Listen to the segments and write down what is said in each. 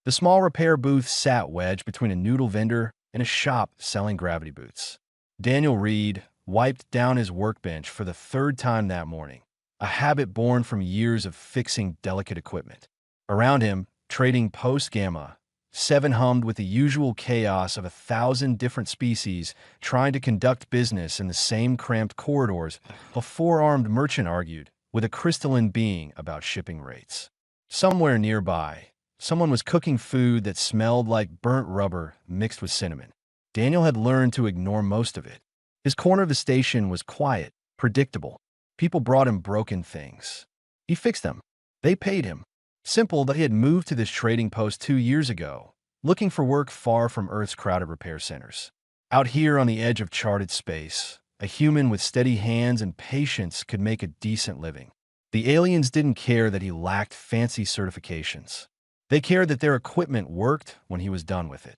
The small repair booth sat wedged between a noodle vendor and a shop selling gravity boots. Daniel Reed wiped down his workbench for the third time that morning, a habit born from years of fixing delicate equipment. Around him, trading post-gamma, Seven hummed with the usual chaos of 1,000 different species trying to conduct business in the same cramped corridors. A four-armed merchant argued with a crystalline being about shipping rates. Somewhere nearby, someone was cooking food that smelled like burnt rubber mixed with cinnamon. Daniel had learned to ignore most of it. His corner of the station was quiet, predictable. People brought him broken things. He fixed them. They paid him. Simple that he had moved to this trading post 2 years ago, looking for work far from Earth's crowded repair centers. Out here on the edge of charted space, a human with steady hands and patience could make a decent living. The aliens didn't care that he lacked fancy certifications. They cared that their equipment worked when he was done with it.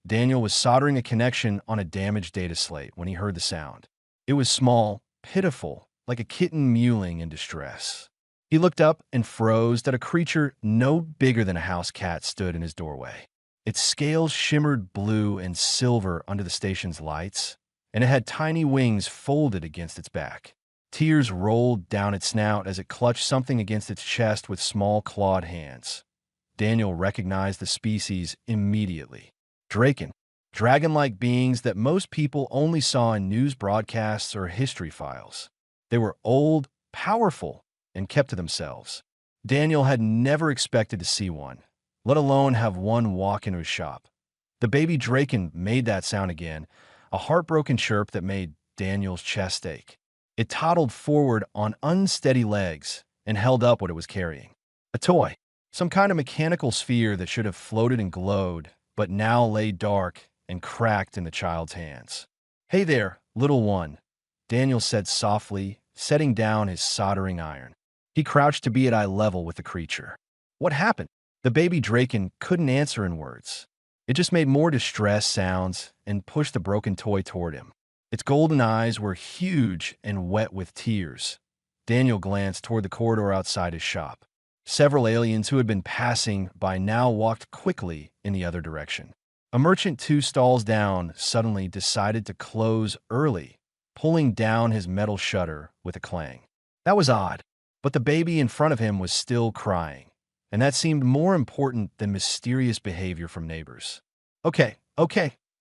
Daniel was soldering a connection on a damaged data slate when he heard the sound. It was small, pitiful, like a kitten mewling in distress. He looked up and froze that a creature no bigger than a house cat stood in his doorway. Its scales shimmered blue and silver under the station's lights, and it had tiny wings folded against its back. Tears rolled down its snout as it clutched something against its chest with small clawed hands. Daniel recognized the species immediately. Draken, dragon-like beings that most people only saw in news broadcasts or history files. They were old, powerful, and kept to themselves. Daniel had never expected to see one, let alone have one walk into his shop. The baby draken made that sound again, a heartbroken chirp that made Daniel's chest ache. It toddled forward on unsteady legs and held up what it was carrying. A toy, some kind of mechanical sphere that should have floated and glowed, but now lay dark and cracked in the child's hands. "Hey there, little one," Daniel said softly, setting down his soldering iron. He crouched to be at eye level with the creature. What happened? The baby draken couldn't answer in words. It just made more distressed sounds and pushed the broken toy toward him. Its golden eyes were huge and wet with tears. Daniel glanced toward the corridor outside his shop. Several aliens who had been passing by now walked quickly in the other direction. A merchant 2 stalls down suddenly decided to close early, pulling down his metal shutter with a clang. That was odd. But the baby in front of him was still crying, and that seemed more important than mysterious behavior from neighbors. Okay,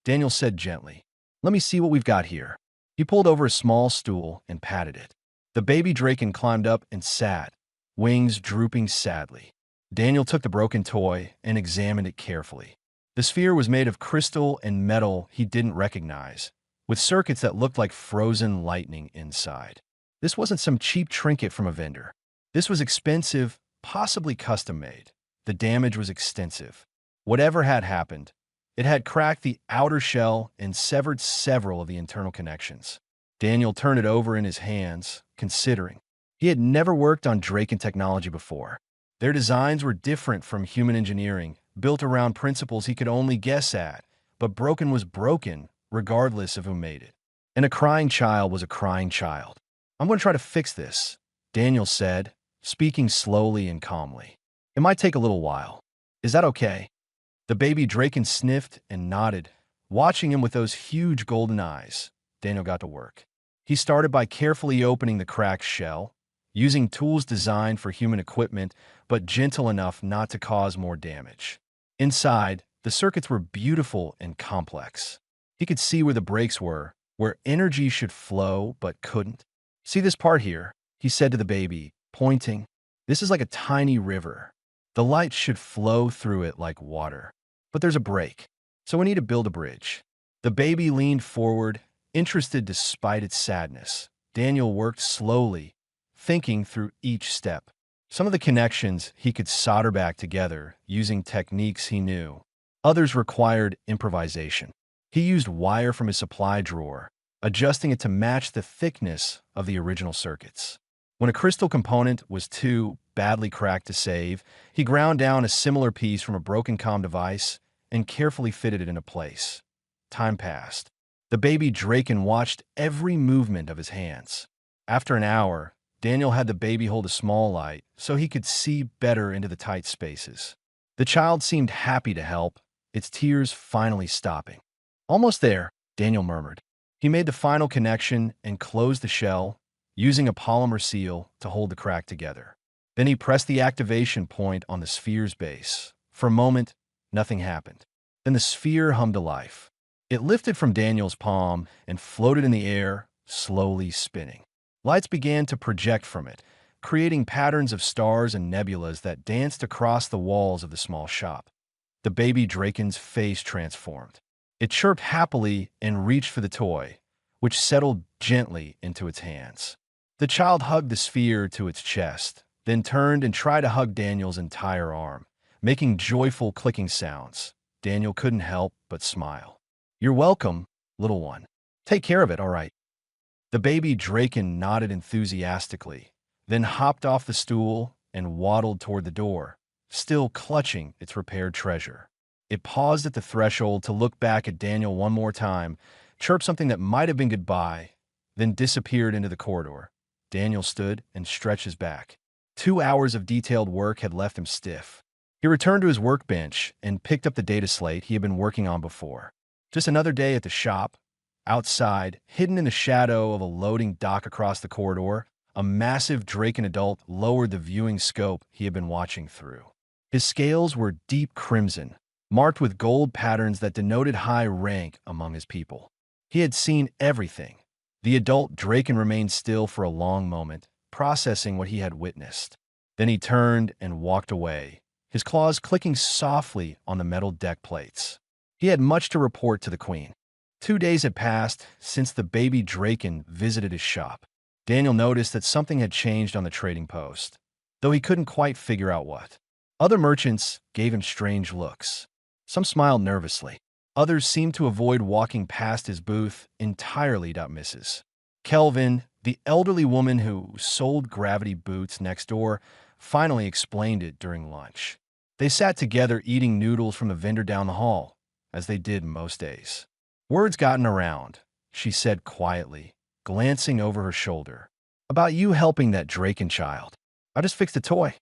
Daniel said gently. "Let me see what we've got here." He pulled over a small stool and patted it. The baby draken climbed up and sat, wings drooping sadly. Daniel took the broken toy and examined it carefully. The sphere was made of crystal and metal he didn't recognize, with circuits that looked like frozen lightning inside. This wasn't some cheap trinket from a vendor. This was expensive, possibly custom-made. The damage was extensive. Whatever had happened, it had cracked the outer shell and severed several of the internal connections. Daniel turned it over in his hands, considering. He had never worked on Draken technology before. Their designs were different from human engineering, built around principles he could only guess at, but broken was broken, regardless of who made it. And a crying child was a crying child. "I'm going to try to fix this," Daniel said, speaking slowly and calmly. "It might take a little while. Is that okay?" The baby draken sniffed and nodded, watching him with those huge golden eyes. Daniel got to work. He started by carefully opening the cracked shell, using tools designed for human equipment, but gentle enough not to cause more damage. Inside, the circuits were beautiful and complex. He could see where the breaks were, where energy should flow but couldn't. "See this part here?" he said to the baby, pointing. "This is like a tiny river. The light should flow through it like water. But there's a break, so we need to build a bridge." The baby leaned forward, interested despite its sadness. Daniel worked slowly, thinking through each step. Some of the connections he could solder back together using techniques he knew. Others required improvisation. He used wire from his supply drawer, adjusting it to match the thickness of the original circuits. When a crystal component was too badly cracked to save, he ground down a similar piece from a broken comm device and carefully fitted it into place. Time passed. The baby draken watched every movement of his hands. After an hour, Daniel had the baby hold a small light so he could see better into the tight spaces. The child seemed happy to help, its tears finally stopping. Almost there, Daniel murmured. He made the final connection and closed the shell, using a polymer seal to hold the crack together. Then he pressed the activation point on the sphere's base. For a moment, nothing happened. Then the sphere hummed to life. It lifted from Daniel's palm and floated in the air, slowly spinning. Lights began to project from it, creating patterns of stars and nebulas that danced across the walls of the small shop. The baby draken's face transformed. It chirped happily and reached for the toy, which settled gently into its hands. The child hugged the sphere to its chest, then turned and tried to hug Daniel's entire arm, making joyful clicking sounds. Daniel couldn't help but smile. "You're welcome, little one. Take care of it, all right." The baby draken nodded enthusiastically, then hopped off the stool and waddled toward the door, still clutching its repaired treasure. It paused at the threshold to look back at Daniel one more time, chirped something that might have been goodbye, then disappeared into the corridor. Daniel stood and stretched his back. 2 hours of detailed work had left him stiff. He returned to his workbench and picked up the data slate he had been working on before. Just another day at the shop. Outside, hidden in the shadow of a loading dock across the corridor, a massive draken adult lowered the viewing scope he had been watching through. His scales were deep crimson, marked with gold patterns that denoted high rank among his people. He had seen everything. The adult draken remained still for a long moment, processing what he had witnessed. Then he turned and walked away, his claws clicking softly on the metal deck plates. He had much to report to the queen. 2 days had passed since the baby draken visited his shop. Daniel noticed that something had changed on the trading post, though he couldn't quite figure out what. Other merchants gave him strange looks. Some smiled nervously. Others seemed to avoid walking past his booth entirely. Mrs. Kelvin, the elderly woman who sold gravity boots next door, finally explained it during lunch. They sat together eating noodles from the vendor down the hall, as they did most days. "Word's gotten around," she said quietly, glancing over her shoulder, "about you helping that draken child." "I just fixed a toy,"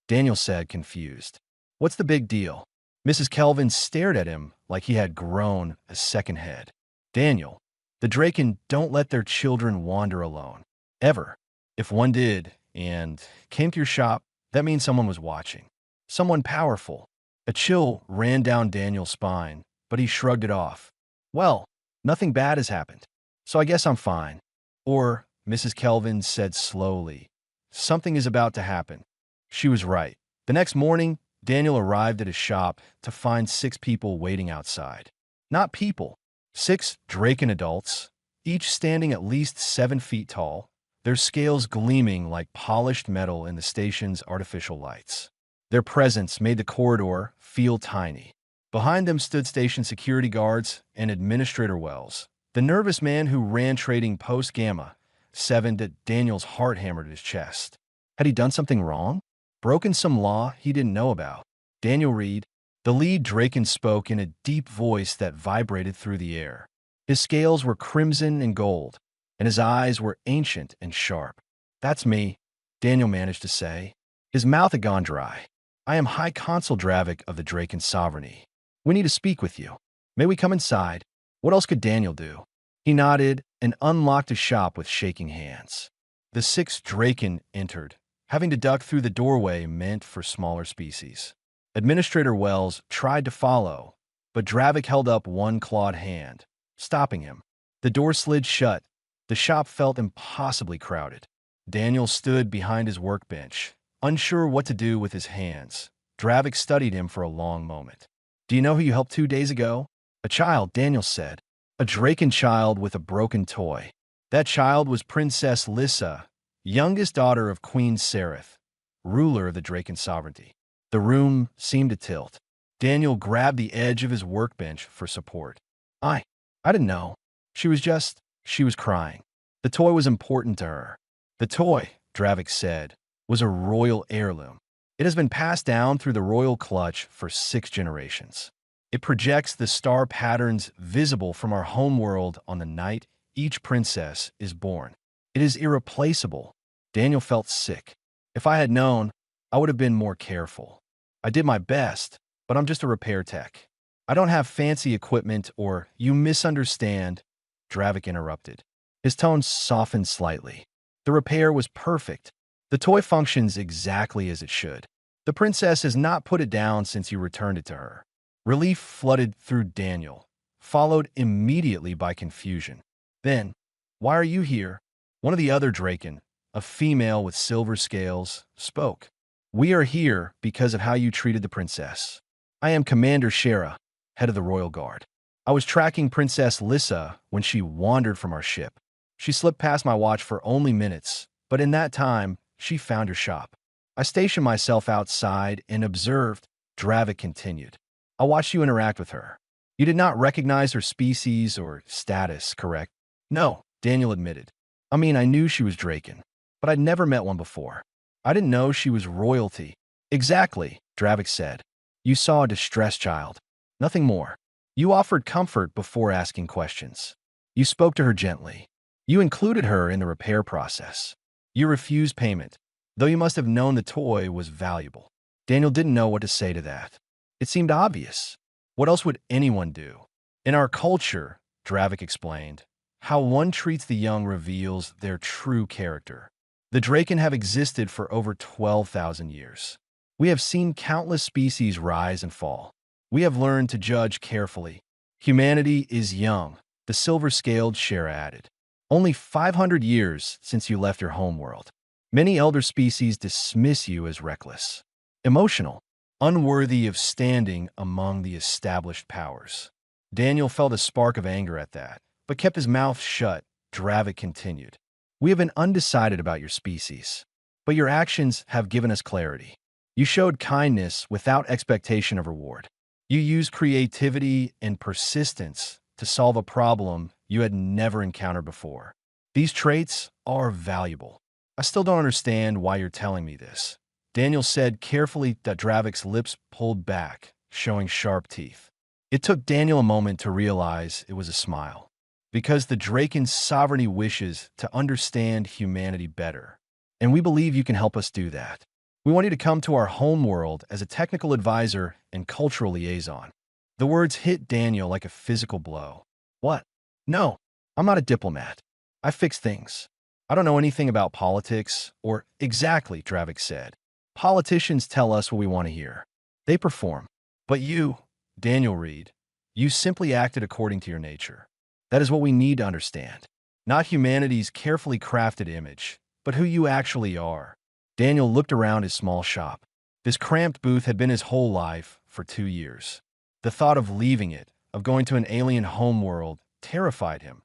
Daniel said, confused. "What's the big deal?" Mrs. Kelvin stared at him like he had grown a second head. "Daniel, the draken don't let their children wander alone. Ever. If one did, and came to your shop, that means someone was watching. Someone powerful." A chill ran down Daniel's spine, but he shrugged it off. "Well, nothing bad has happened, so I guess I'm fine." Or, Mrs. Kelvin said slowly, "Something is about to happen." She was right. The next morning, Daniel arrived at his shop to find 6 people waiting outside. Not people, 6 draken adults, each standing at least 7 feet tall, their scales gleaming like polished metal in the station's artificial lights. Their presence made the corridor feel tiny. Behind them stood station security guards and Administrator Wells, the nervous man who ran trading post Gamma 7. That Daniel's heart hammered at his chest. Had he done something wrong? Broken some law he didn't know about? Daniel Reed, the lead draken, spoke in a deep voice that vibrated through the air. His scales were crimson and gold, and his eyes were ancient and sharp. "That's me," Daniel managed to say. His mouth had gone dry. "I am High Consul Dravik of the Draken Sovereignty. We need to speak with you. May we come inside?" What else could Daniel do? He nodded and unlocked his shop with shaking hands. The 6th draken entered, having to duck through the doorway meant for smaller species. Administrator Wells tried to follow, but Dravik held up one clawed hand, stopping him. The door slid shut. The shop felt impossibly crowded. Daniel stood behind his workbench, unsure what to do with his hands. Dravik studied him for a long moment. "Do you know who you helped 2 days ago?" "A child," Daniel said. "A draken child with a broken toy. That child was Princess Lissa, youngest daughter of Queen Sereth, ruler of the Draken Sovereignty." The room seemed to tilt. Daniel grabbed the edge of his workbench for support. I didn't know. She was crying. The toy was important to her." "The toy," Dravik said, "was a royal heirloom. It has been passed down through the royal clutch for 6 generations. It projects the star patterns visible from our homeworld on the night each princess is born. It is irreplaceable." Daniel felt sick. "If I had known, I would have been more careful. I did my best, but I'm just a repair tech. I don't have fancy equipment or you misunderstand, Dravik interrupted. His tone softened slightly. The repair was perfect. The toy functions exactly as it should. The princess has not put it down since you returned it to her. Relief flooded through Daniel, followed immediately by confusion. Then, why are you here? One of the other Draken, a female with silver scales, spoke. We are here because of how you treated the princess. I am Commander Shara, head of the Royal Guard. I was tracking Princess Lissa when she wandered from our ship. She slipped past my watch for only minutes, but in that time, she found your shop. I stationed myself outside and observed, Dravik continued. I watched you interact with her. You did not recognize her species or status, correct? No, Daniel admitted. I mean, I knew she was Draken, but I'd never met one before. I didn't know she was royalty. Exactly, Dravik said. You saw a distressed child. Nothing more. You offered comfort before asking questions. You spoke to her gently. You included her in the repair process. You refused payment, though you must have known the toy was valuable. Daniel didn't know what to say to that. It seemed obvious. What else would anyone do? In our culture, Dravik explained, how one treats the young reveals their true character. The Draken have existed for over 12,000 years. We have seen countless species rise and fall. We have learned to judge carefully. Humanity is young, the silver-scaled Shara added. Only 500 years since you left your homeworld. Many elder species dismiss you as reckless, emotional, unworthy of standing among the established powers. Daniel felt a spark of anger at that, but kept his mouth shut. Dravik continued. We have been undecided about your species, but your actions have given us clarity. You showed kindness without expectation of reward. You used creativity and persistence to solve a problem you had never encountered before. These traits are valuable. I still don't understand why you're telling me this. Daniel said carefully that Dravik's lips pulled back, showing sharp teeth. It took Daniel a moment to realize it was a smile. Because the Draken's sovereignty wishes to understand humanity better. And we believe you can help us do that. We want you to come to our homeworld as a technical advisor and cultural liaison. The words hit Daniel like a physical blow. What? No, I'm not a diplomat. I fix things. I don't know anything about politics, or exactly, Dravik said. Politicians tell us what we want to hear. They perform. But you, Daniel Reed, you simply acted according to your nature. That is what we need to understand. Not humanity's carefully crafted image, but who you actually are. Daniel looked around his small shop. This cramped booth had been his whole life for 2 years. The thought of leaving it, of going to an alien homeworld, terrified him.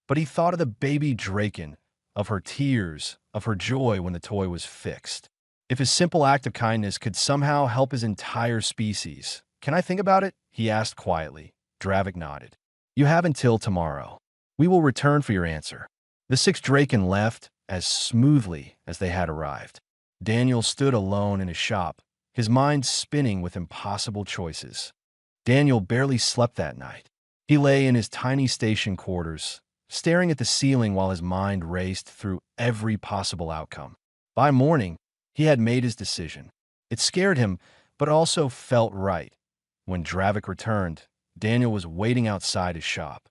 But he thought of the baby Draken, of her tears, of her joy when the toy was fixed. If his simple act of kindness could somehow help his entire species, can I think about it? He asked quietly. Dravik nodded. You have until tomorrow. We will return for your answer. The 6 Draken left as smoothly as they had arrived. Daniel stood alone in his shop, his mind spinning with impossible choices. Daniel barely slept that night. He lay in his tiny station quarters, staring at the ceiling while his mind raced through every possible outcome. By morning, he had made his decision. It scared him, but also felt right. When Dravik returned, Daniel was waiting outside his shop.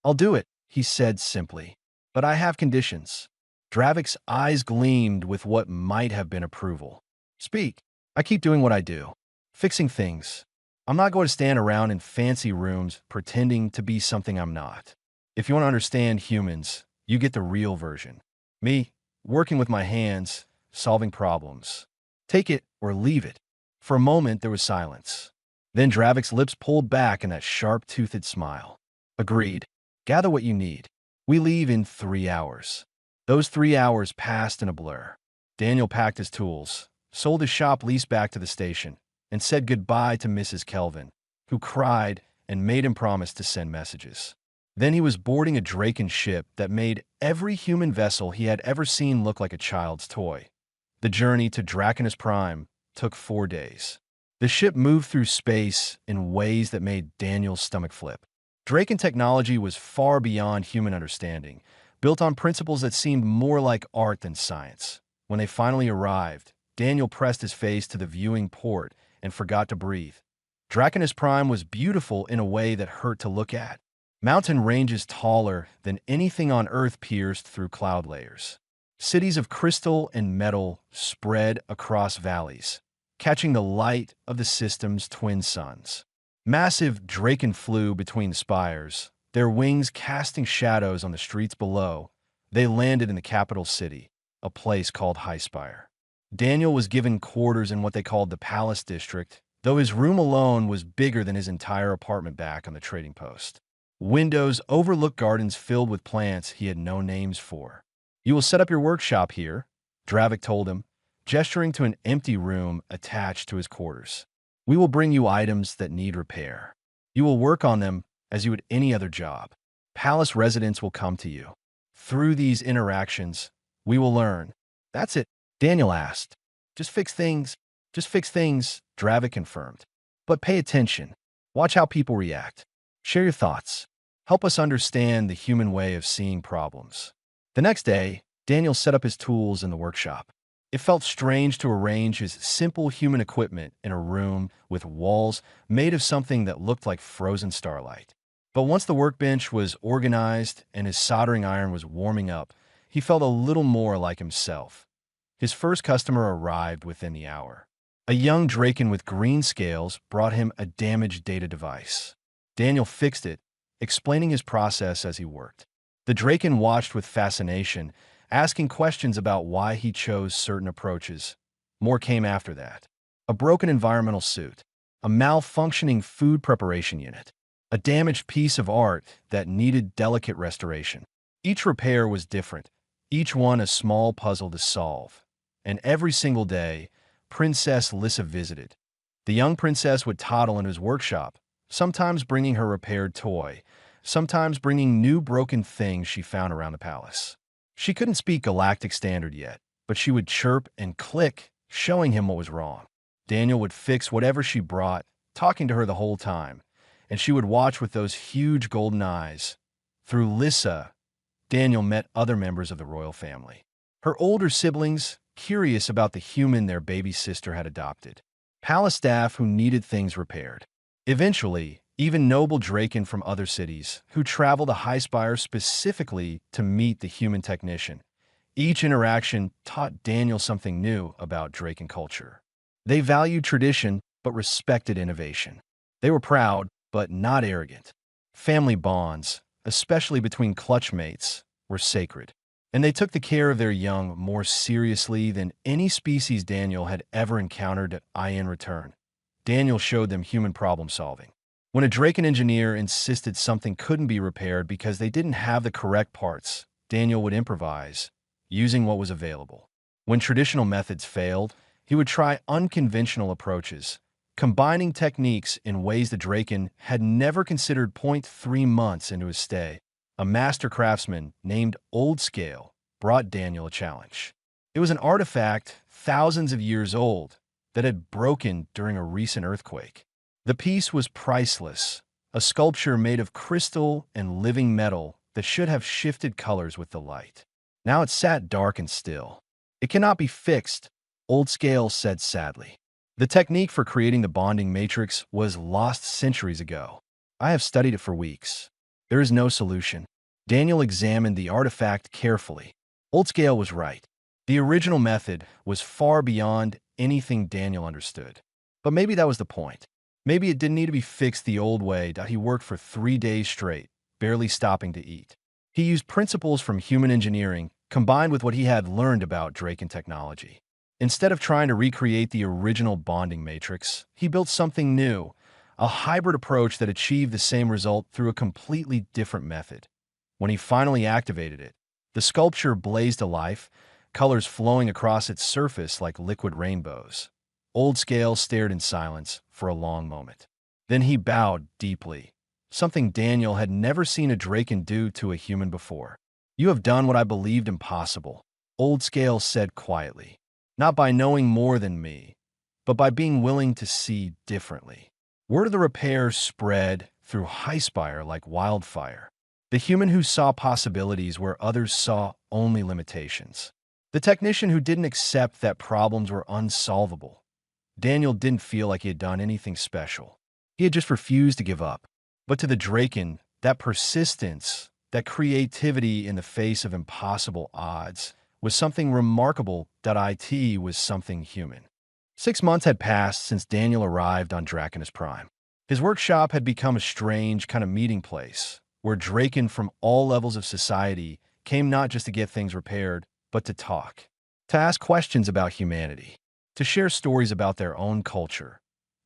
I'll do it, he said simply. But I have conditions. Dravik's eyes gleamed with what might have been approval. Speak. I keep doing what I do. Fixing things. I'm not going to stand around in fancy rooms pretending to be something I'm not. If you want to understand humans, you get the real version. Me, working with my hands, solving problems. Take it or leave it. For a moment, there was silence. Then Dravik's lips pulled back in that sharp-toothed smile. Agreed. Gather what you need. We leave in 3 hours. Those 3 hours passed in a blur. Daniel packed his tools, sold his shop lease back to the station, and said goodbye to Mrs. Kelvin, who cried and made him promise to send messages. Then he was boarding a Draken ship that made every human vessel he had ever seen look like a child's toy. The journey to Draconis Prime took 4 days. The ship moved through space in ways that made Daniel's stomach flip. Draken technology was far beyond human understanding, built on principles that seemed more like art than science. When they finally arrived, Daniel pressed his face to the viewing port and forgot to breathe. Draconis Prime was beautiful in a way that hurt to look at. Mountain ranges taller than anything on Earth pierced through cloud layers. Cities of crystal and metal spread across valleys, catching the light of the system's twin suns. Massive Draken flew between the spires, their wings casting shadows on the streets below. They landed in the capital city, a place called Highspire. Daniel was given quarters in what they called the Palace District, though his room alone was bigger than his entire apartment back on the trading post. Windows overlooked gardens filled with plants he had no names for. "You will set up your workshop here," Dravik told him, gesturing to an empty room attached to his quarters. "We will bring you items that need repair. You will work on them as you would any other job. Palace residents will come to you. Through these interactions, we will learn." "That's it?" Daniel asked. Just fix things, Dravik confirmed. "But pay attention. Watch how people react. Share your thoughts. Help us understand the human way of seeing problems." The next day, Daniel set up his tools in the workshop. It felt strange to arrange his simple human equipment in a room with walls made of something that looked like frozen starlight. But once the workbench was organized and his soldering iron was warming up, he felt a little more like himself. His first customer arrived within the hour. A young Draken with green scales brought him a damaged data device. Daniel fixed it, explaining his process as he worked. The Draken watched with fascination, asking questions about why he chose certain approaches. More came after that. A broken environmental suit, a malfunctioning food preparation unit, a damaged piece of art that needed delicate restoration. Each repair was different, each one a small puzzle to solve. And every single day, Princess Lissa visited. The young princess would toddle in his workshop, sometimes bringing her repaired toy, sometimes bringing new broken things she found around the palace. She couldn't speak Galactic Standard yet, but she would chirp and click, showing him what was wrong. Daniel would fix whatever she brought, talking to her the whole time, and she would watch with those huge golden eyes. Through Lissa, Daniel met other members of the royal family. Her older siblings, curious about the human their baby sister had adopted. Palace staff who needed things repaired. Eventually, even noble Draken from other cities who traveled to Highspire specifically to meet the human technician. Each interaction taught Daniel something new about Draken culture. They valued tradition but respected innovation. They were proud but not arrogant. Family bonds, especially between clutchmates, were sacred. And they took the care of their young more seriously than any species Daniel had ever encountered in return. Daniel showed them human problem solving. When a Draken engineer insisted something couldn't be repaired because they didn't have the correct parts, Daniel would improvise, using what was available. When traditional methods failed, he would try unconventional approaches, combining techniques in ways the Draken had never considered. 3 months into his stay, a master craftsman named Old Scale brought Daniel a challenge. It was an artifact thousands of years old that had broken during a recent earthquake. The piece was priceless, a sculpture made of crystal and living metal that should have shifted colors with the light. Now it sat dark and still. "It cannot be fixed," Old Scale said sadly. "The technique for creating the bonding matrix was lost centuries ago. I have studied it for weeks. There is no solution." Daniel examined the artifact carefully. Old Scale was right. The original method was far beyond anything Daniel understood. But maybe that was the point. Maybe it didn't need to be fixed the old way. He worked for 3 days straight, barely stopping to eat. He used principles from human engineering combined with what he had learned about Draken technology. Instead of trying to recreate the original bonding matrix, he built something new, a hybrid approach that achieved the same result through a completely different method. When he finally activated it, the sculpture blazed to life, colors flowing across its surface like liquid rainbows. Old Scale stared in silence for a long moment. Then he bowed deeply, something Daniel had never seen a Draken do to a human before. "You have done what I believed impossible," Old Scale said quietly. "Not by knowing more than me, but by being willing to see differently." Word of the repair spread through Highspire like wildfire. The human who saw possibilities where others saw only limitations. The technician who didn't accept that problems were unsolvable. Daniel didn't feel like he had done anything special. He had just refused to give up. But to the Draken, that persistence, that creativity in the face of impossible odds, was something remarkable. It was something human. 6 months had passed since Daniel arrived on Draconis Prime. His workshop had become a strange kind of meeting place, where Draken from all levels of society came not just to get things repaired, but to talk, to ask questions about humanity, to share stories about their own culture.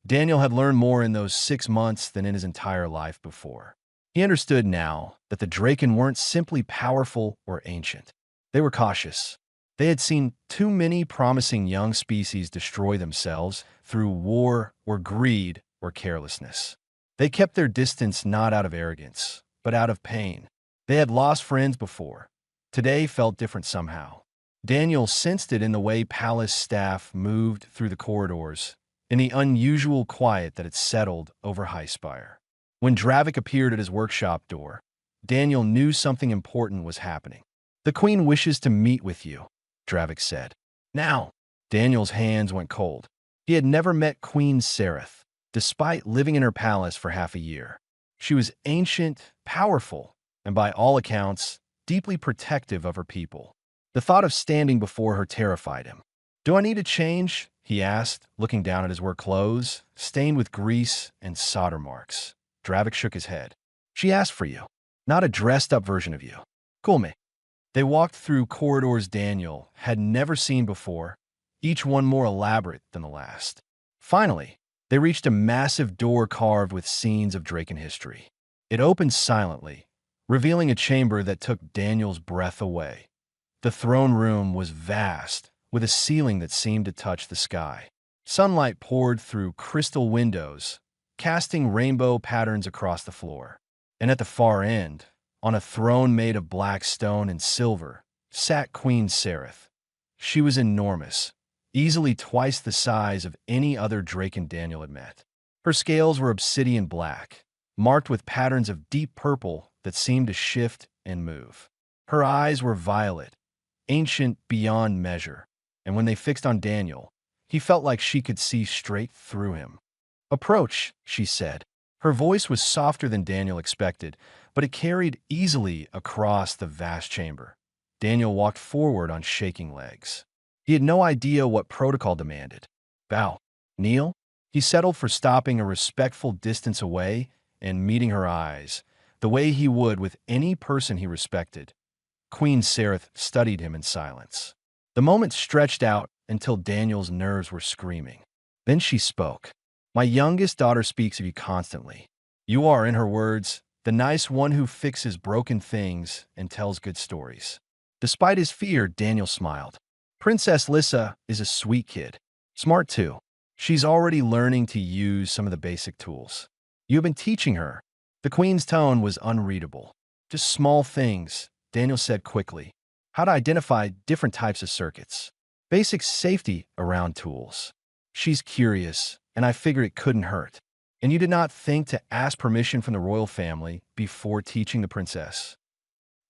Daniel had learned more in those 6 months than in his entire life before. He understood now that the Draken weren't simply powerful or ancient. They were cautious. They had seen too many promising young species destroy themselves through war or greed or carelessness. They kept their distance not out of arrogance, but out of pain. They had lost friends before. Today felt different somehow. Daniel sensed it in the way palace staff moved through the corridors, in the unusual quiet that had settled over Highspire. When Dravik appeared at his workshop door, Daniel knew something important was happening. "The Queen wishes to meet with you," Dravik said. "Now." Daniel's hands went cold. He had never met Queen Sereth, despite living in her palace for half a year. She was ancient, powerful, and by all accounts, deeply protective of her people. The thought of standing before her terrified him. "Do I need to change?" he asked, looking down at his work clothes, stained with grease and solder marks. Dravik shook his head. "She asked for you, not a dressed-up version of you. Cool me." They walked through corridors Daniel had never seen before, each one more elaborate than the last. Finally, they reached a massive door carved with scenes of Draken history. It opened silently, revealing a chamber that took Daniel's breath away. The throne room was vast, with a ceiling that seemed to touch the sky. Sunlight poured through crystal windows, casting rainbow patterns across the floor. And at the far end, on a throne made of black stone and silver, sat Queen Sereth. She was enormous, easily twice the size of any other Draken Daniel had met. Her scales were obsidian black, marked with patterns of deep purple that seemed to shift and move. Her eyes were violet, ancient beyond measure, and when they fixed on Daniel, he felt like she could see straight through him. "Approach," she said. Her voice was softer than Daniel expected, but it carried easily across the vast chamber. Daniel walked forward on shaking legs. He had no idea what protocol demanded. "Bow. Kneel?" He settled for stopping a respectful distance away and meeting her eyes, the way he would with any person he respected. Queen Sereth studied him in silence. The moment stretched out until Daniel's nerves were screaming. Then she spoke. "My youngest daughter speaks of you constantly. You are, in her words, the nice one who fixes broken things and tells good stories." Despite his fear, Daniel smiled. "Princess Lissa is a sweet kid. Smart too. She's already learning to use some of the basic tools. You've been teaching her." The Queen's tone was unreadable. "Just small things," Daniel said quickly. "How to identify different types of circuits. Basic safety around tools." "She's curious, and I figured it couldn't hurt." "And you did not think to ask permission from the royal family before teaching the princess?"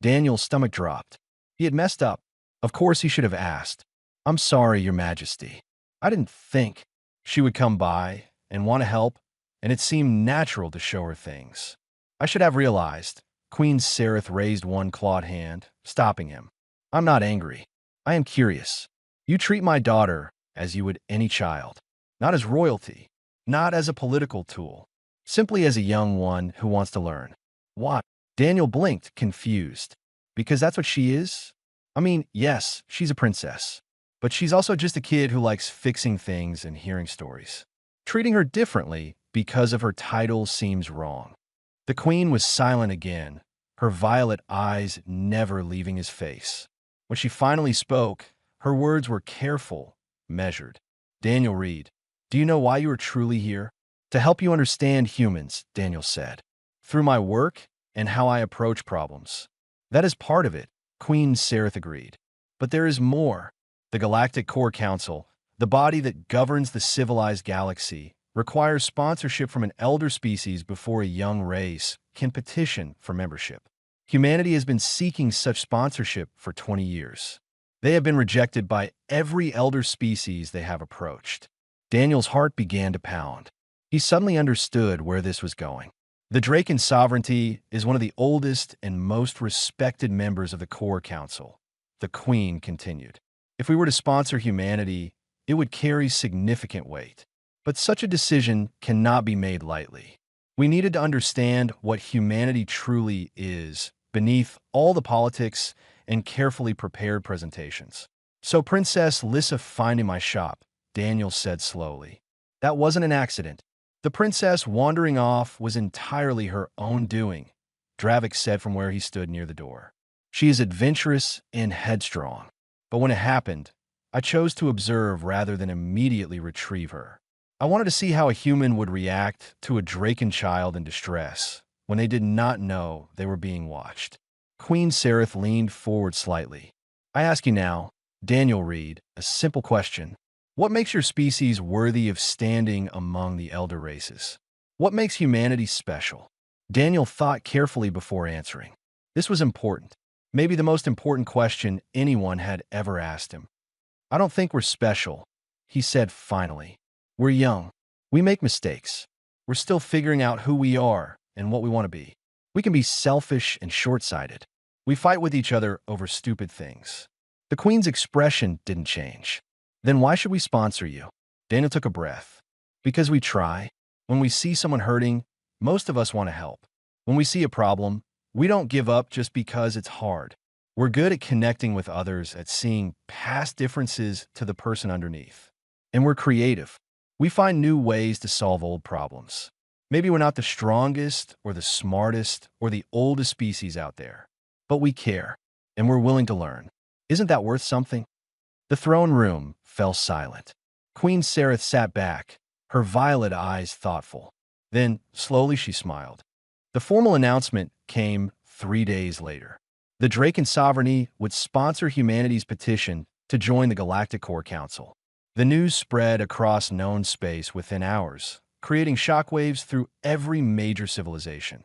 Daniel's stomach dropped. He had messed up. Of course he should have asked. "I'm sorry, Your Majesty. I didn't think she would come by and want to help, and it seemed natural to show her things. I should have realized." Queen Sereth raised one clawed hand, stopping him. "I'm not angry. I am curious. You treat my daughter as you would any child, not as royalty, not as a political tool, simply as a young one who wants to learn." "What?" Daniel blinked, confused. "Because that's what she is? I mean, yes, she's a princess, but she's also just a kid who likes fixing things and hearing stories. Treating her differently because of her title seems wrong." The Queen was silent again, her violet eyes never leaving his face. When she finally spoke, her words were careful, measured. "Daniel Reed, do you know why you are truly here?" "To help you understand humans," Daniel said. "Through my work and how I approach problems." "That is part of it," Queen Sereth agreed. "But there is more. The Galactic Core Council, the body that governs the civilized galaxy, requires sponsorship from an elder species before a young race can petition for membership. Humanity has been seeking such sponsorship for 20 years. They have been rejected by every elder species they have approached." Daniel's heart began to pound. He suddenly understood where this was going. The Draken sovereignty is one of the oldest and most respected members of the Core Council. The Queen continued. If we were to sponsor humanity, it would carry significant weight. But such a decision cannot be made lightly. We needed to understand what humanity truly is beneath all the politics and carefully prepared presentations. So Princess Lissa finding my shop, Daniel said slowly. That wasn't an accident. The princess wandering off was entirely her own doing, Dravik said from where he stood near the door. She is adventurous and headstrong. But when it happened, I chose to observe rather than immediately retrieve her. I wanted to see how a human would react to a Draken child in distress when they did not know they were being watched. Queen Sereth leaned forward slightly. I ask you now, Daniel Reed, a simple question. What makes your species worthy of standing among the elder races? What makes humanity special? Daniel thought carefully before answering. This was important, maybe the most important question anyone had ever asked him. I don't think we're special, he said finally. We're young. We make mistakes. We're still figuring out who we are and what we want to be. We can be selfish and short-sighted. We fight with each other over stupid things. The Queen's expression didn't change. Then why should we sponsor you? Daniel took a breath. Because we try. When we see someone hurting, most of us want to help. When we see a problem, we don't give up just because it's hard. We're good at connecting with others, at seeing past differences to the person underneath. And we're creative. We find new ways to solve old problems. Maybe we're not the strongest or the smartest or the oldest species out there, but we care, and we're willing to learn. Isn't that worth something? The throne room fell silent. Queen Sereth sat back, her violet eyes thoughtful. Then, slowly she smiled. The formal announcement came 3 days later. The Draken sovereignty would sponsor humanity's petition to join the Galactic Core Council. The news spread across known space within hours, creating shockwaves through every major civilization.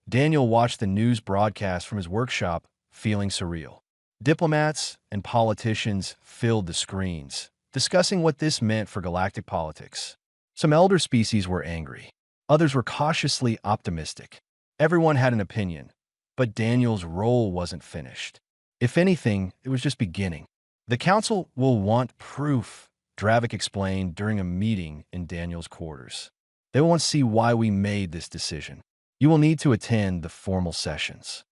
Daniel watched the news broadcast from his workshop, feeling surreal. Diplomats and politicians filled the screens, discussing what this meant for galactic politics. Some elder species were angry. Others were cautiously optimistic. Everyone had an opinion, but Daniel's role wasn't finished. If anything, it was just beginning. The council will want proof, Dravik explained during a meeting in Daniel's quarters. They will want to see why we made this decision. You will need to attend the formal sessions.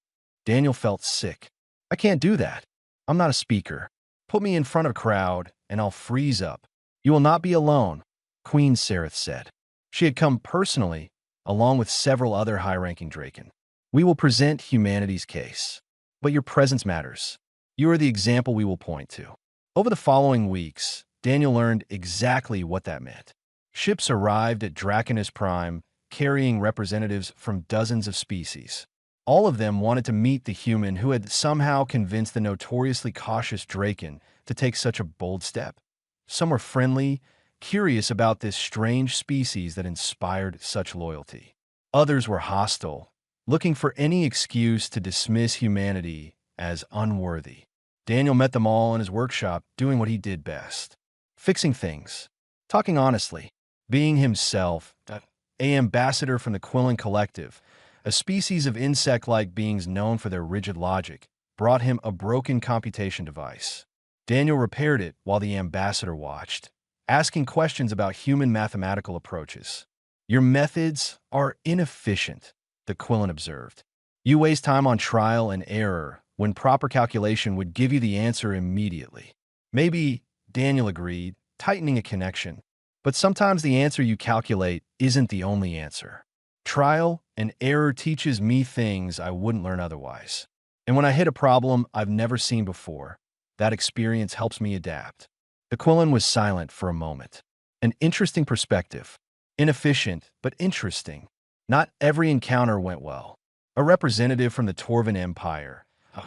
Daniel felt sick. I can't do that. I'm not a speaker. Put me in front of a crowd, and I'll freeze up. You will not be alone, Queen Sereth said. She had come personally, along with several other high-ranking Draken. We will present humanity's case. But your presence matters. You are the example we will point to. Over the following weeks, Daniel learned exactly what that meant. Ships arrived at Draconis Prime, carrying representatives from dozens of species. All of them wanted to meet the human who had somehow convinced the notoriously cautious Draken to take such a bold step. Some were friendly, curious about this strange species that inspired such loyalty. Others were hostile, looking for any excuse to dismiss humanity as unworthy. Daniel met them all in his workshop, doing what he did best. Fixing things, talking honestly, being himself, an ambassador from the Quillen Collective, a species of insect-like beings known for their rigid logic, brought him a broken computation device. Daniel repaired it while the ambassador watched, asking questions about human mathematical approaches. Your methods are inefficient, the Quillen observed. You waste time on trial and error when proper calculation would give you the answer immediately. Maybe, Daniel agreed, tightening a connection. But sometimes the answer you calculate isn't the only answer. Trial and error teaches me things I wouldn't learn otherwise. And when I hit a problem I've never seen before, that experience helps me adapt. The Quillen was silent for a moment. An interesting perspective. Inefficient, but interesting. Not every encounter went well. A representative from the Torvan Empire,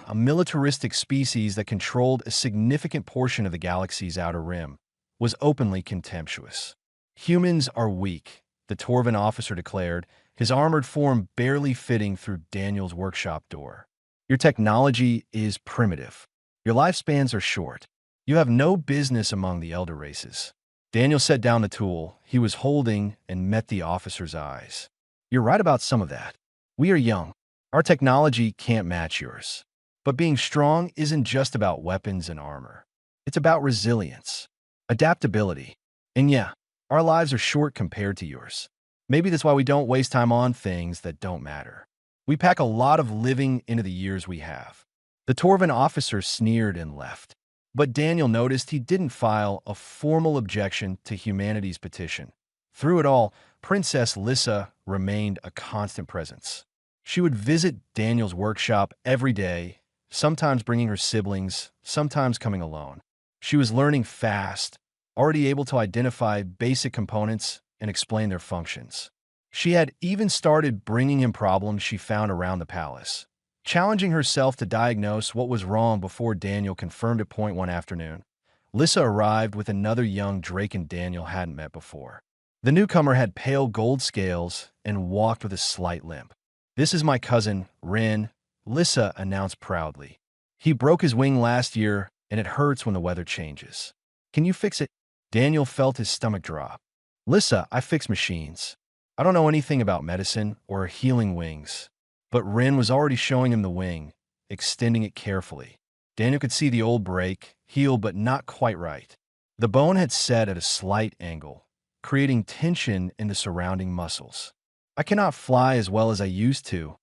a militaristic species that controlled a significant portion of the galaxy's outer rim, was openly contemptuous. Humans are weak, the Torvan officer declared, his armored form barely fitting through Daniel's workshop door. Your technology is primitive. Your lifespans are short. You have no business among the elder races. Daniel set down the tool he was holding and met the officer's eyes. You're right about some of that. We are young. Our technology can't match yours. But being strong isn't just about weapons and armor. It's about resilience, adaptability. And yeah, our lives are short compared to yours. Maybe that's why we don't waste time on things that don't matter. We pack a lot of living into the years we have. The Torvan officer sneered and left. But Daniel noticed he didn't file a formal objection to humanity's petition. Through it all, Princess Lissa remained a constant presence. She would visit Daniel's workshop every day, sometimes bringing her siblings, sometimes coming alone. She was learning fast, already able to identify basic components and explain their functions. She had even started bringing in problems she found around the palace, challenging herself to diagnose what was wrong before Daniel confirmed a point one afternoon. Lissa arrived with another young Draken Daniel hadn't met before. The newcomer had pale gold scales and walked with a slight limp. "This is my cousin, Rin," Lissa announced proudly. "He broke his wing last year, and it hurts when the weather changes. Can you fix it?" Daniel felt his stomach drop. "Lissa, I fix machines. I don't know anything about medicine or healing wings." But Rin was already showing him the wing, extending it carefully. Daniel could see the old break, heal but not quite right. The bone had set at a slight angle, creating tension in the surrounding muscles. "I cannot fly as well as I used to,"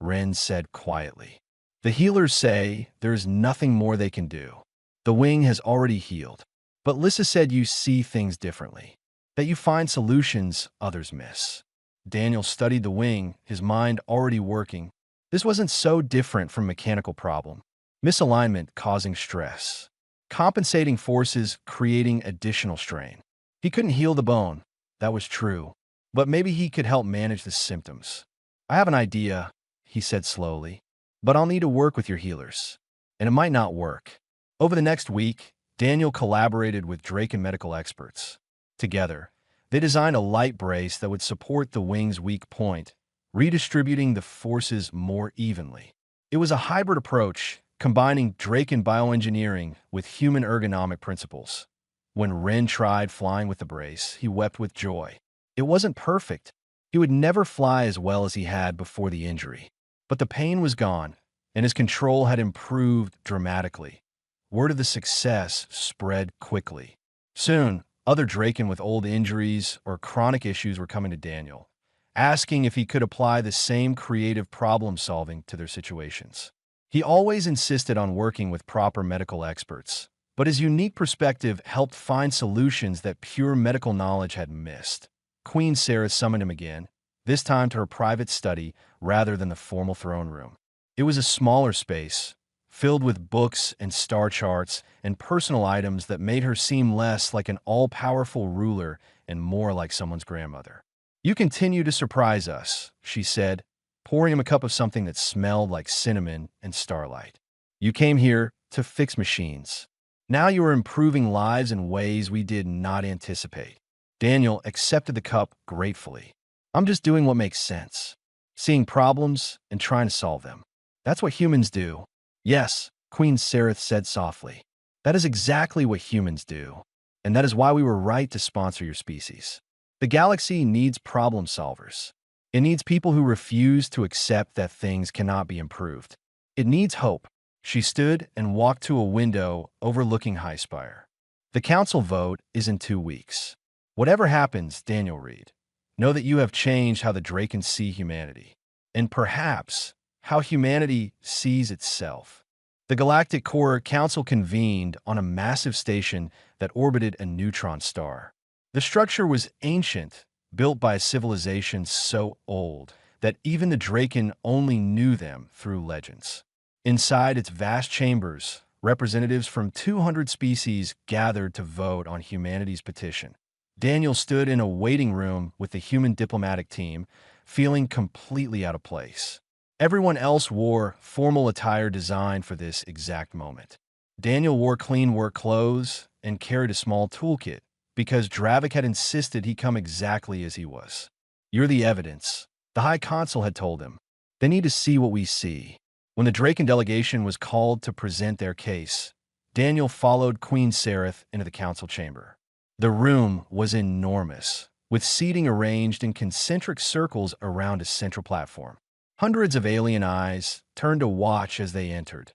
Rin said quietly. "The healers say there is nothing more they can do. The wing has already healed. But Lissa said you see things differently, that you find solutions others miss." Daniel studied the wing, his mind already working. This wasn't so different from mechanical problem. Misalignment causing stress. Compensating forces creating additional strain. He couldn't heal the bone, that was true. But maybe he could help manage the symptoms. "I have an idea," he said slowly. "But I'll need to work with your healers. And it might not work." Over the next week, Daniel collaborated with Draken medical experts. Together, they designed a light brace that would support the wing's weak point, redistributing the forces more evenly. It was a hybrid approach, combining Draken bioengineering with human ergonomic principles. When Ren tried flying with the brace, he wept with joy. It wasn't perfect. He would never fly as well as he had before the injury. But the pain was gone, and his control had improved dramatically. Word of the success spread quickly. Soon, other Draken with old injuries or chronic issues were coming to Daniel, asking if he could apply the same creative problem-solving to their situations. He always insisted on working with proper medical experts, but his unique perspective helped find solutions that pure medical knowledge had missed. Queen Sarah summoned him again, this time to her private study rather than the formal throne room. It was a smaller space, filled with books and star charts and personal items that made her seem less like an all-powerful ruler and more like someone's grandmother. "You continue to surprise us," she said, pouring him a cup of something that smelled like cinnamon and starlight. "You came here to fix machines. Now you are improving lives in ways we did not anticipate." Daniel accepted the cup gratefully. "I'm just doing what makes sense, seeing problems and trying to solve them. That's what humans do." "Yes," Queen Sareth said softly. "That is exactly what humans do. And that is why we were right to sponsor your species. The galaxy needs problem solvers. It needs people who refuse to accept that things cannot be improved. It needs hope." She stood and walked to a window overlooking Highspire. "The council vote is in 2 weeks. Whatever happens, Daniel Reed, know that you have changed how the Drakens see humanity. And perhaps how humanity sees itself." The Galactic Core Council convened on a massive station that orbited a neutron star. The structure was ancient, built by a civilization so old that even the Draken only knew them through legends. Inside its vast chambers, representatives from 200 species gathered to vote on humanity's petition. Daniel stood in a waiting room with the human diplomatic team, feeling completely out of place. Everyone else wore formal attire designed for this exact moment. Daniel wore clean work clothes and carried a small toolkit because Dravik had insisted he come exactly as he was. "You're the evidence," the High Consul had told him. "They need to see what we see." When the Draken delegation was called to present their case, Daniel followed Queen Sareth into the council chamber. The room was enormous, with seating arranged in concentric circles around a central platform. Hundreds of alien eyes turned to watch as they entered.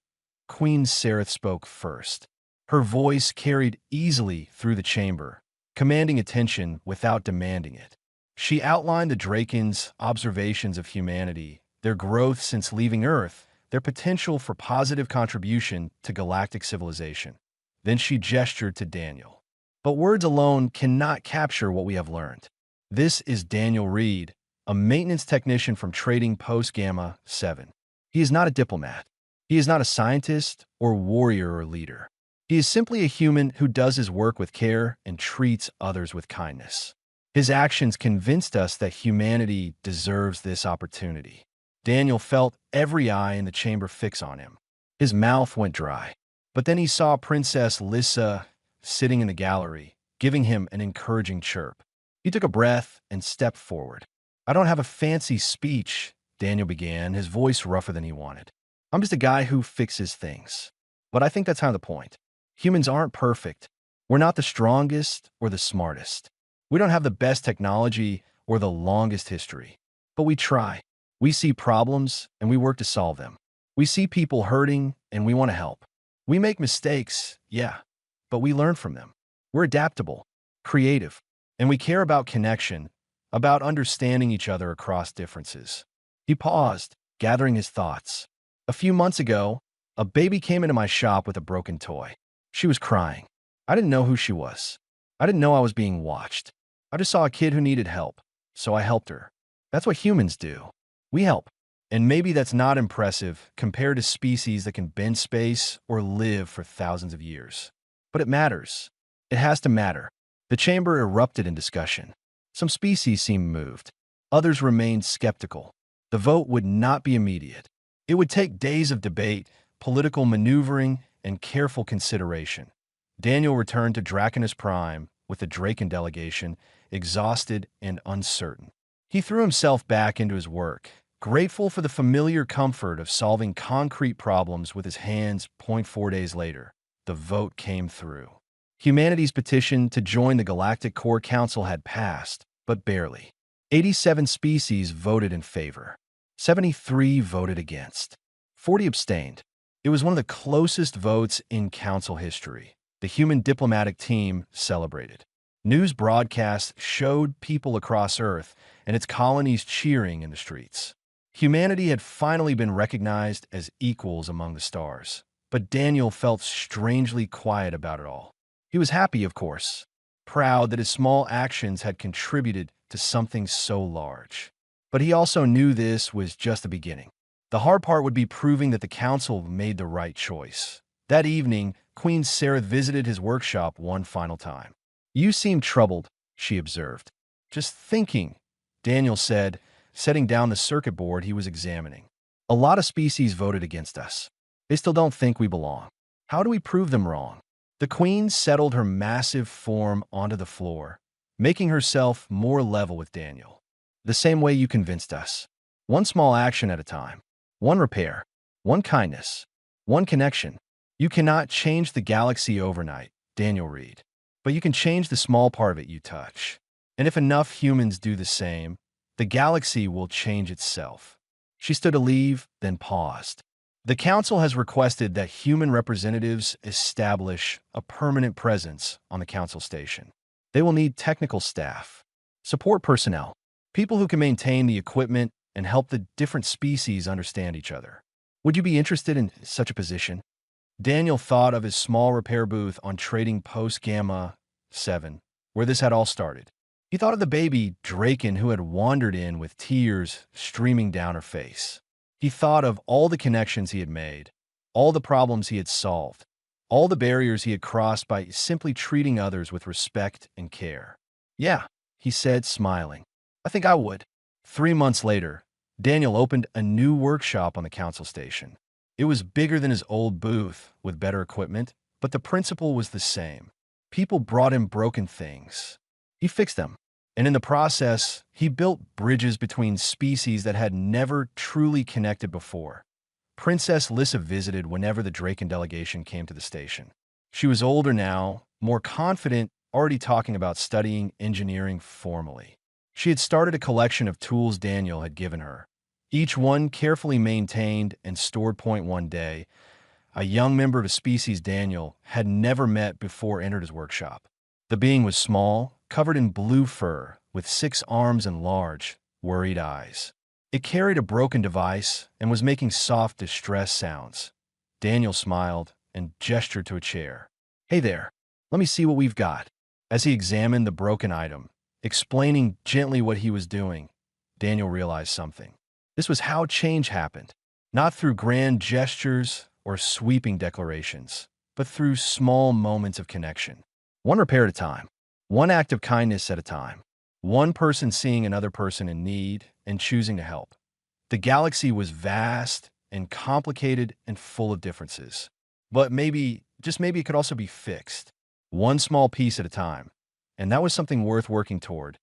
Queen Sereth spoke first. Her voice carried easily through the chamber, commanding attention without demanding it. She outlined the Draken's observations of humanity, their growth since leaving Earth, their potential for positive contribution to galactic civilization. Then she gestured to Daniel. But words alone cannot capture what we have learned. This is Daniel Reed, a maintenance technician from Trading Post Gamma 7. He is not a diplomat. He is not a scientist or warrior or leader. He is simply a human who does his work with care and treats others with kindness. His actions convinced us that humanity deserves this opportunity. Daniel felt every eye in the chamber fix on him. His mouth went dry. But then he saw Princess Lissa sitting in the gallery, giving him an encouraging chirp. He took a breath and stepped forward. "I don't have a fancy speech," Daniel began, his voice rougher than he wanted. "I'm just a guy who fixes things." But I think that's kind of the point. Humans aren't perfect. We're not the strongest or the smartest. We don't have the best technology or the longest history. But we try. We see problems and we work to solve them. We see people hurting and we want to help. We make mistakes, yeah, but we learn from them. We're adaptable, creative, and we care about connection, about understanding each other across differences. He paused, gathering his thoughts. "A few months ago, a baby came into my shop with a broken toy. She was crying. I didn't know who she was. I didn't know I was being watched. I just saw a kid who needed help, so I helped her. That's what humans do. We help. And maybe that's not impressive compared to species that can bend space or live for thousands of years. But it matters. It has to matter." The chamber erupted in discussion. Some species seemed moved. Others remained skeptical. The vote would not be immediate. It would take days of debate, political maneuvering, and careful consideration. Daniel returned to Draconis Prime with the Draken delegation, exhausted and uncertain. He threw himself back into his work, grateful for the familiar comfort of solving concrete problems with his hands. 4 days later, the vote came through. Humanity's petition to join the Galactic Core Council had passed, but barely. 87 species voted in favor. 73 voted against. 40 abstained. It was one of the closest votes in Council history. The human diplomatic team celebrated. News broadcasts showed people across Earth and its colonies cheering in the streets. Humanity had finally been recognized as equals among the stars. But Daniel felt strangely quiet about it all. He was happy, of course, proud that his small actions had contributed to something so large. But he also knew this was just the beginning. The hard part would be proving that the council made the right choice. That evening, Queen Sereth visited his workshop one final time. "You seem troubled," she observed. "Just thinking," Daniel said, setting down the circuit board he was examining. "A lot of species voted against us. They still don't think we belong. How do we prove them wrong?" The queen settled her massive form onto the floor, making herself more level with Daniel. "The same way you convinced us. One small action at a time. One repair. One kindness. One connection. You cannot change the galaxy overnight, Daniel Reed. But you can change the small part of it you touch. And if enough humans do the same, the galaxy will change itself." She stood to leave, then paused. "The Council has requested that human representatives establish a permanent presence on the Council station. They will need technical staff, support personnel, people who can maintain the equipment and help the different species understand each other. Would you be interested in such a position?" Daniel thought of his small repair booth on Trading Post Gamma 7, where this had all started. He thought of the baby Draken who had wandered in with tears streaming down her face. He thought of all the connections he had made, all the problems he had solved, all the barriers he had crossed by simply treating others with respect and care. "Yeah," he said, smiling. "I think I would." 3 months later, Daniel opened a new workshop on the Council station. It was bigger than his old booth, with better equipment, but the principle was the same. People brought him broken things. He fixed them. And in the process, he built bridges between species that had never truly connected before. Princess Lissa visited whenever the Draken delegation came to the station. She was older now, more confident, already talking about studying engineering formally. She had started a collection of tools Daniel had given her, each one carefully maintained and stored. One day, a young member of a species Daniel had never met before entered his workshop. The being was small, covered in blue fur, with 6 arms and large, worried eyes. It carried a broken device and was making soft distress sounds. Daniel smiled and gestured to a chair. "Hey there, let me see what we've got." As he examined the broken item, explaining gently what he was doing, Daniel realized something. This was how change happened, not through grand gestures or sweeping declarations, but through small moments of connection. One repair at a time, one act of kindness at a time, one person seeing another person in need and choosing to help. The galaxy was vast and complicated and full of differences. But maybe, just maybe, it could also be fixed, one small piece at a time. And that was something worth working toward.